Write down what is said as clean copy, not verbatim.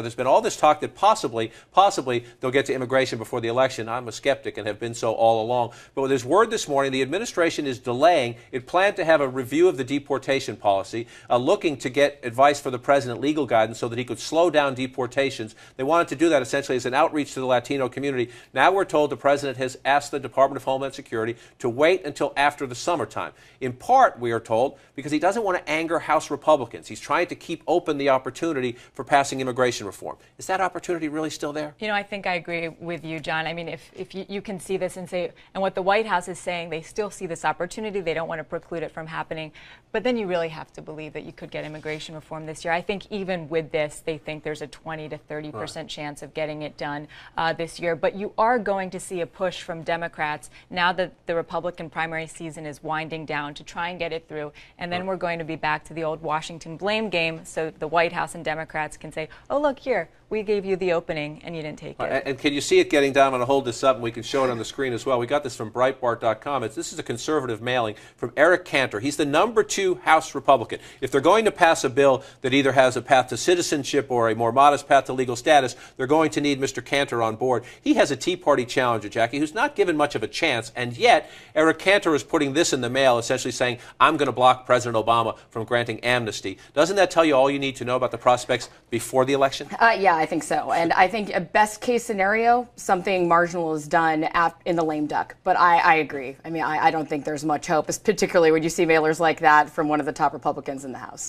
There's been all this talk that possibly they'll get to immigration before the election. I'm a skeptic and have been so all along. But there's word this morning the administration is delaying. It planned to have a review of the deportation policy, looking to get advice for the president, legal guidance, so that he could slow down deportations. They wanted to do that essentially as an outreach to the Latino community. Now we're told the president has asked the Department of Homeland Security to wait until after the summertime. In part, we are told, because he doesn't want to anger House Republicans. He's trying to keep open the opportunity for passing immigration reform. Is that opportunity really still there? You know, I think I agree with you, John. I mean, if you can see this and say, and what the White House is saying, they still see this opportunity. They don't want to preclude it from happening. But then you really have to believe that you could get immigration reform this year. I think even with this, they think there's a 20 to 30% chance of getting it done this year. But you are going to see a push from Democrats now that the Republican primary season is winding down to try and get it through. And then we're going to be back to the old Washington blame game, so the White House and Democrats can say, oh, look here, we gave you the opening and you didn't take it. And can you see it getting down? I'm going to hold this up and we can show it on the screen as well. We got this from Breitbart.com. This is a conservative mailing from Eric Cantor. He's the #2 House Republican. If they're going to pass a bill that either has a path to citizenship or a more modest path to legal status, they're going to need Mr. Cantor on board. He has a Tea Party challenger, Jackie, who's not given much of a chance, and yet Eric Cantor is putting this in the mail, essentially saying, I'm going to block President Obama from granting amnesty. Doesn't that tell you all you need to know about the prospects before the election? Yeah, I think so. And I think a best case scenario, something marginal is done in the lame duck. But I agree. I mean, I don't think there's much hope, particularly when you see mailers like that from one of the top Republicans in the House.